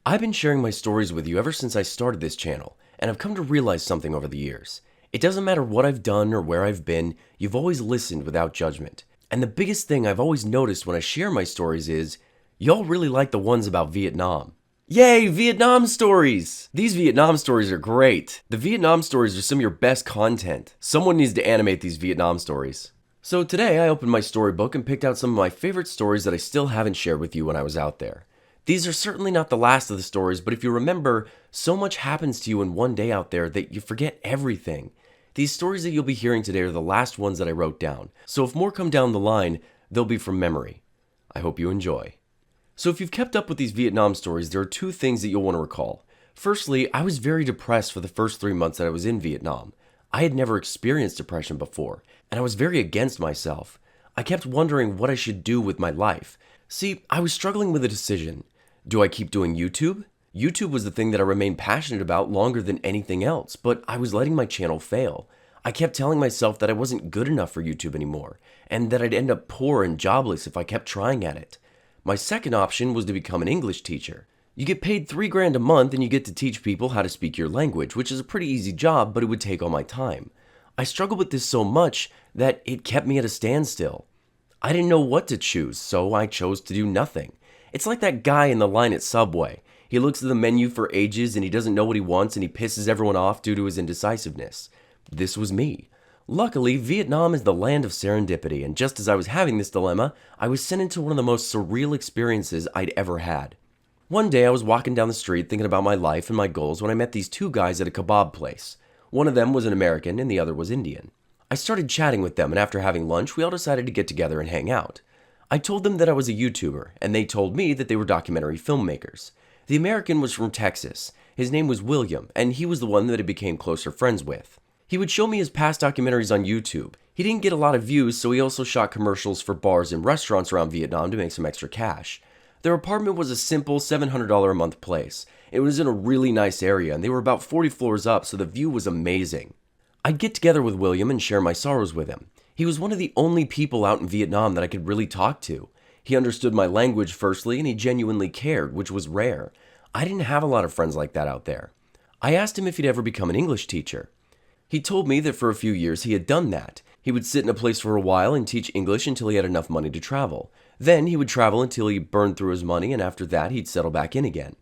I've been sharing my stories with you ever since I started this channel, and I've come to realize something over the years. It doesn't matter what I've done or where I've been, you've always listened without judgment. And the biggest thing I've always noticed when I share my stories is, y'all really like the ones about Vietnam. Yay, Vietnam stories! These Vietnam stories are great. The Vietnam stories are some of your best content. Someone needs to animate these Vietnam stories. So today I opened my storybook and picked out some of my favorite stories that I still haven't shared with you when I was out there. These are certainly not the last of the stories, but if you remember, so much happens to you in one day out there that you forget everything. These stories that you'll be hearing today are the last ones that I wrote down, so if more come down the line, they'll be from memory. I hope you enjoy. So if you've kept up with these Vietnam stories, there are two things that you'll want to recall. Firstly, I was very depressed for the first 3 months that I was in Vietnam. I had never experienced depression before, and I was very against myself. I kept wondering what I should do with my life. See, I was struggling with a decision. Do I keep doing YouTube? YouTube was the thing that I remained passionate about longer than anything else, but I was letting my channel fail. I kept telling myself that I wasn't good enough for YouTube anymore, and that I'd end up poor and jobless if I kept trying at it. My second option was to become an English teacher. You get paid $3 grand a month and you get to teach people how to speak your language, which is a pretty easy job, but it would take all my time. I struggled with this so much that it kept me at a standstill. I didn't know what to choose, so I chose to do nothing. It's like that guy in the line at Subway. He looks at the menu for ages and he doesn't know what he wants and he pisses everyone off due to his indecisiveness. This was me. Luckily, Vietnam is the land of serendipity, and just as I was having this dilemma, I was sent into one of the most surreal experiences I'd ever had. One day I was walking down the street thinking about my life and my goals when I met these two guys at a kebab place. One of them was an American and the other was Indian. I started chatting with them, and after having lunch, we all decided to get together and hang out. I told them that I was a YouTuber, and they told me that they were documentary filmmakers. The American was from Texas. His name was William, and he was the one that I became closer friends with. He would show me his past documentaries on YouTube. He didn't get a lot of views, so he also shot commercials for bars and restaurants around Vietnam to make some extra cash. Their apartment was a simple $700 a month place. It was in a really nice area, and they were about 40 floors up, so the view was amazing. I'd get together with William and share my sorrows with him. He was one of the only people out in Vietnam that I could really talk to. He understood my language firstly, and he genuinely cared, which was rare. I didn't have a lot of friends like that out there. I asked him if he'd ever become an English teacher. He told me that for a few years he had done that. He would sit in a place for a while and teach English until he had enough money to travel. Then he would travel until he burned through his money, and after that he'd settle back in again.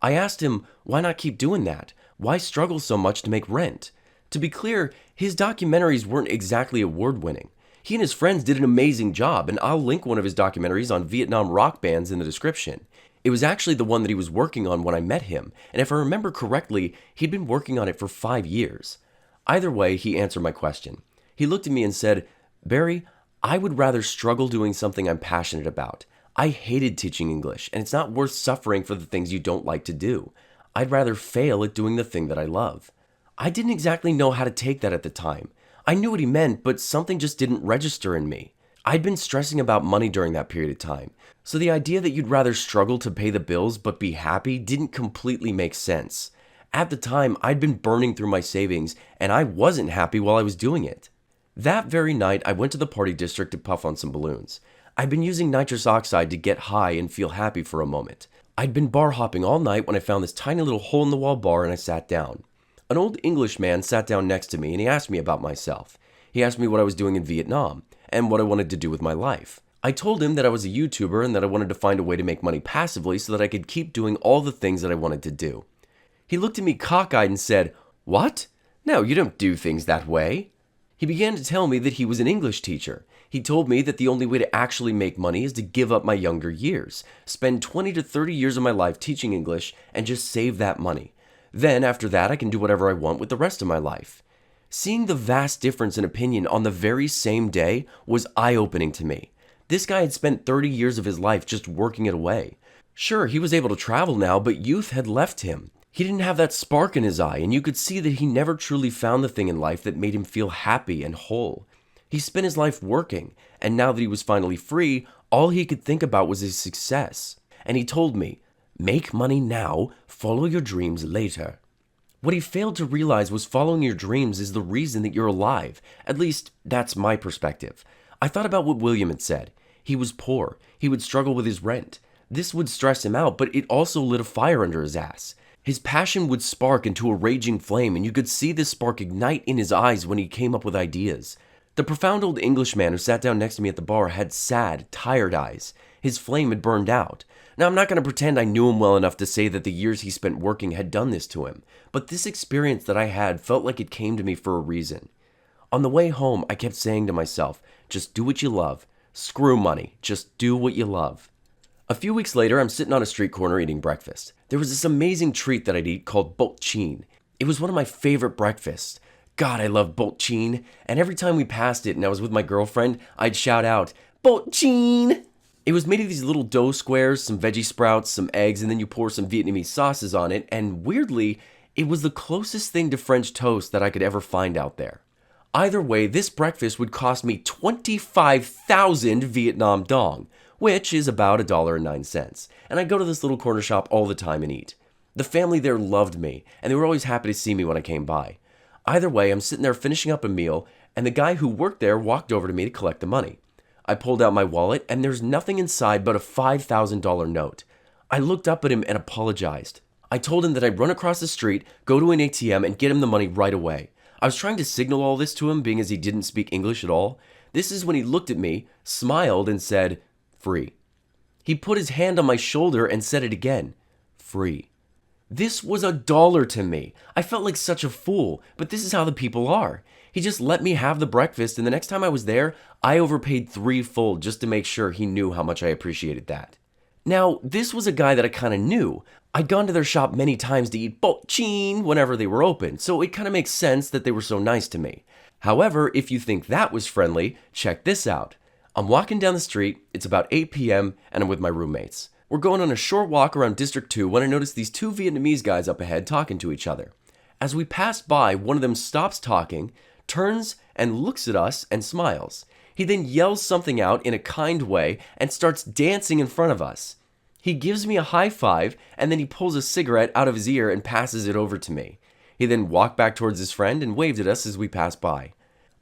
I asked him, why not keep doing that? Why struggle so much to make rent? To be clear, his documentaries weren't exactly award-winning. He and his friends did an amazing job, and I'll link one of his documentaries on Vietnam rock bands in the description. It was actually the one that he was working on when I met him, and if I remember correctly, he'd been working on it for 5 years. Either way, he answered my question. He looked at me and said, "Barry, I would rather struggle doing something I'm passionate about. I hated teaching English, and it's not worth suffering for the things you don't like to do. I'd rather fail at doing the thing that I love." I didn't exactly know how to take that at the time. I knew what he meant, but something just didn't register in me. I'd been stressing about money during that period of time, so the idea that you'd rather struggle to pay the bills but be happy didn't completely make sense. At the time, I'd been burning through my savings, and I wasn't happy while I was doing it. That very night, I went to the party district to puff on some balloons. I'd been using nitrous oxide to get high and feel happy for a moment. I'd been bar hopping all night when I found this tiny little hole-in-the-wall bar and I sat down. An old English man sat down next to me and he asked me about myself. He asked me what I was doing in Vietnam and what I wanted to do with my life. I told him that I was a YouTuber and that I wanted to find a way to make money passively so that I could keep doing all the things that I wanted to do. He looked at me cockeyed and said, "What? No, you don't do things that way." He began to tell me that he was an English teacher. He told me that the only way to actually make money is to give up my younger years, spend 20 to 30 years of my life teaching English, and just save that money. Then, after that, I can do whatever I want with the rest of my life. Seeing the vast difference in opinion on the very same day was eye-opening to me. This guy had spent 30 years of his life just working it away. Sure, he was able to travel now, but youth had left him. He didn't have that spark in his eye, and you could see that he never truly found the thing in life that made him feel happy and whole. He spent his life working, and now that he was finally free, all he could think about was his success. And he told me, "Make money now, follow your dreams later." What he failed to realize was following your dreams is the reason that you're alive. At least, that's my perspective. I thought about what William had said. He was poor. He would struggle with his rent. This would stress him out, but it also lit a fire under his ass. His passion would spark into a raging flame, and you could see this spark ignite in his eyes when he came up with ideas. The profound old Englishman who sat down next to me at the bar had sad, tired eyes. His flame had burned out. Now, I'm not going to pretend I knew him well enough to say that the years he spent working had done this to him, but this experience that I had felt like it came to me for a reason. On the way home, I kept saying to myself, just do what you love. Screw money. Just do what you love. A few weeks later, I'm sitting on a street corner eating breakfast. There was this amazing treat that I'd eat called boltchin. It was one of my favorite breakfasts. God, I love boltchin, and every time we passed it and I was with my girlfriend, I'd shout out, boltchin! It was made of these little dough squares, some veggie sprouts, some eggs, and then you pour some Vietnamese sauces on it, and weirdly, it was the closest thing to French toast that I could ever find out there. Either way, this breakfast would cost me 25,000 Vietnam dong, which is about $1.09, and I go to this little corner shop all the time and eat. The family there loved me, and they were always happy to see me when I came by. Either way, I'm sitting there finishing up a meal, and the guy who worked there walked over to me to collect the money. I pulled out my wallet, and there's nothing inside but a $5,000 note. I looked up at him and apologized. I told him that I'd run across the street, go to an ATM, and get him the money right away. I was trying to signal all this to him, being as he didn't speak English at all. This is when he looked at me, smiled, and said, free. He put his hand on my shoulder and said it again, free. This was $1 to me. I felt like such a fool, but this is how the people are. He just let me have the breakfast, and the next time I was there, I overpaid threefold just to make sure he knew how much I appreciated that. Now, this was a guy that I kind of knew. I'd gone to their shop many times to eat boltchin whenever they were open, so it kind of makes sense that they were so nice to me. However, if you think that was friendly, check this out. I'm walking down the street, it's about 8 p.m., and I'm with my roommates. We're going on a short walk around District 2 when I notice these two Vietnamese guys up ahead talking to each other. As we pass by, one of them stops talking, turns and looks at us and smiles. He then yells something out in a kind way and starts dancing in front of us. He gives me a high five and then he pulls a cigarette out of his ear and passes it over to me. He then walked back towards his friend and waved at us as we passed by.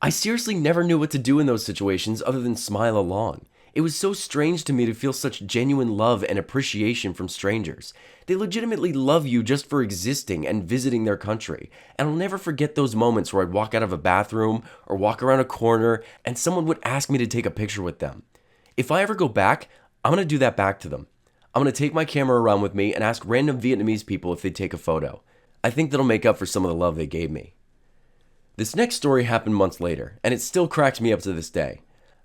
I seriously never knew what to do in those situations other than smile along. It was so strange to me to feel such genuine love and appreciation from strangers. They legitimately love you just for existing and visiting their country. And I'll never forget those moments where I'd walk out of a bathroom or walk around a corner and someone would ask me to take a picture with them. If I ever go back, I'm going to do that back to them. I'm going to take my camera around with me and ask random Vietnamese people if they'd take a photo. I think that'll make up for some of the love they gave me. This next story happened months later, and it still cracks me up to this day.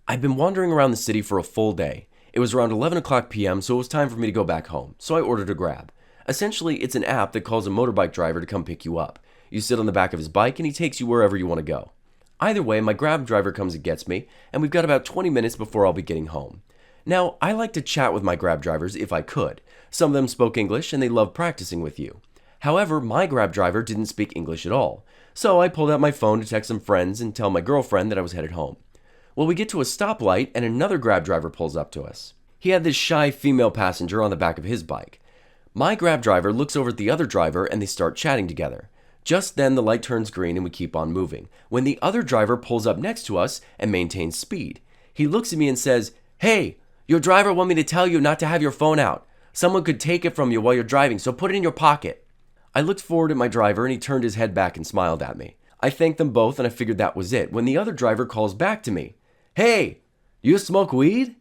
I'd been wandering around the city for a full day. It was around 11 o'clock p.m., so it was time for me to go back home, so I ordered a Grab. Essentially, it's an app that calls a motorbike driver to come pick you up. You sit on the back of his bike, and he takes you wherever you want to go. Either way, my Grab driver comes and gets me, and we've got about 20 minutes before I'll be getting home. Now, I like to chat with my Grab drivers if I could. Some of them spoke English, and they love practicing with you. However, my Grab driver didn't speak English at all, so I pulled out my phone to text some friends and tell my girlfriend that I was headed home. Well, we get to a stoplight and another Grab driver pulls up to us. He had this shy female passenger on the back of his bike. My Grab driver looks over at the other driver and they start chatting together. Just then the light turns green and we keep on moving, when the other driver pulls up next to us and maintains speed. He looks at me and says, "Hey, your driver want me to tell you not to have your phone out. Someone could take it from you while you're driving, so put it in your pocket." I looked forward at my driver and he turned his head back and smiled at me. I thanked them both and I figured that was it, when the other driver calls back to me. "Hey, you smoke weed?"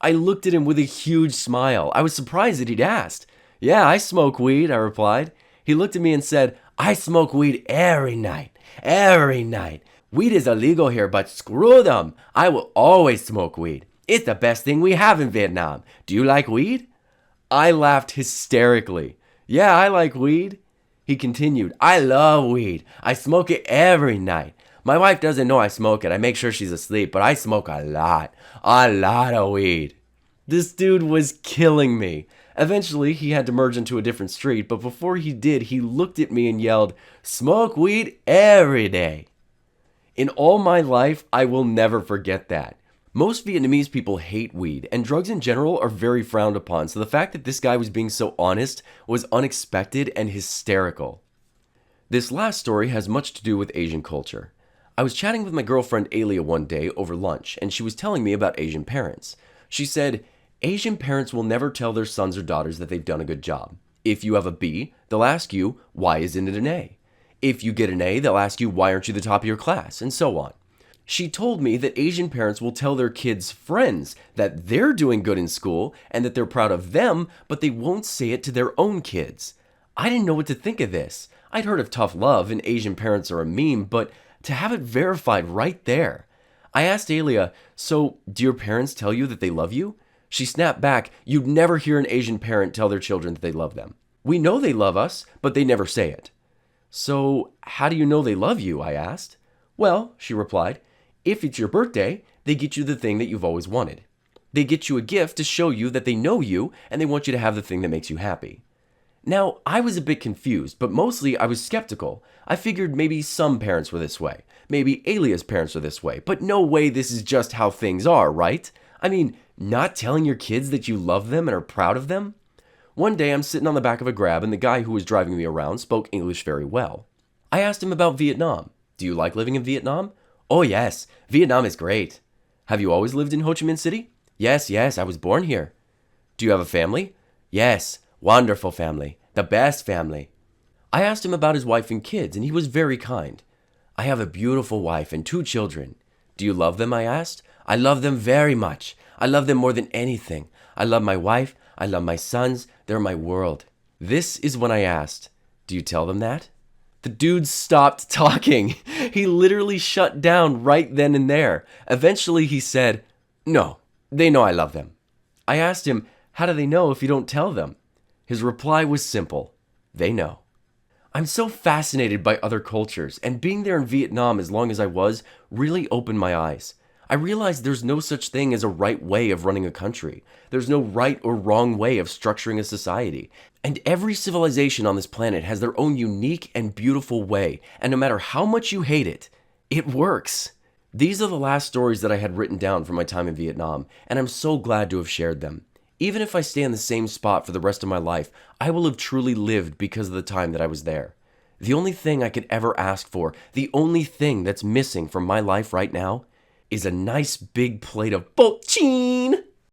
I looked at him with a huge smile. I was surprised that he'd asked. "Yeah, I smoke weed," I replied. He looked at me and said, "I smoke weed every night. Every night. Weed is illegal here, but screw them. I will always smoke weed. It's the best thing we have in Vietnam. Do you like weed?" I laughed hysterically. "Yeah, I like weed." He continued, "I love weed. I smoke it every night. My wife doesn't know I smoke it. I make sure she's asleep, but I smoke a lot of weed." This dude was killing me. Eventually, he had to merge into a different street, but before he did, he looked at me and yelled, "Smoke weed every day." In all my life, I will never forget that. Most Vietnamese people hate weed, and drugs in general are very frowned upon, so the fact that this guy was being so honest was unexpected and hysterical. This last story has much to do with Asian culture. I was chatting with my girlfriend Alia one day over lunch, and she was telling me about Asian parents. She said, Asian parents will never tell their sons or daughters that they've done a good job. If you have a B, they'll ask you, why isn't it an A? If you get an A, they'll ask you, why aren't you the top of your class? And so on. She told me that Asian parents will tell their kids' friends that they're doing good in school and that they're proud of them, but they won't say it to their own kids. I didn't know what to think of this. I'd heard of tough love and Asian parents are a meme, but to have it verified right there. I asked Alia, so do your parents tell you that they love you? She snapped back, you'd never hear an Asian parent tell their children that they love them. We know they love us, but they never say it. So how do you know they love you? I asked. Well, she replied, if it's your birthday, they get you the thing that you've always wanted. They get you a gift to show you that they know you and they want you to have the thing that makes you happy. Now, I was a bit confused, but mostly I was skeptical. I figured maybe some parents were this way. Maybe Alia's parents are this way. But no way this is just how things are, right? I mean, not telling your kids that you love them and are proud of them? One day I'm sitting on the back of a Grab and the guy who was driving me around spoke English very well. I asked him about Vietnam. Do you like living in Vietnam? Oh yes, Vietnam is great. Have you always lived in Ho Chi Minh City? Yes, I was born here. Do you have a family? Yes, wonderful family. The best family. I asked him about his wife and kids, and he was very kind. I have a beautiful wife and 2 children. Do you love them? I asked. I love them very much. I love them more than anything. I love my wife. I love my sons. They're my world. This is when I asked, do you tell them that? The dude stopped talking. He literally shut down right then and there. Eventually he said, no, they know I love them. I asked him, how do they know if you don't tell them? His reply was simple. They know. I'm so fascinated by other cultures, and being there in Vietnam as long as I was really opened my eyes. I realized there's no such thing as a right way of running a country. There's no right or wrong way of structuring a society. And every civilization on this planet has their own unique and beautiful way, and no matter how much you hate it, it works. These are the last stories that I had written down from my time in Vietnam, and I'm so glad to have shared them. Even if I stay in the same spot for the rest of my life, I will have truly lived because of the time that I was there. The only thing I could ever ask for, the only thing that's missing from my life right now, is a nice big plate of poutine.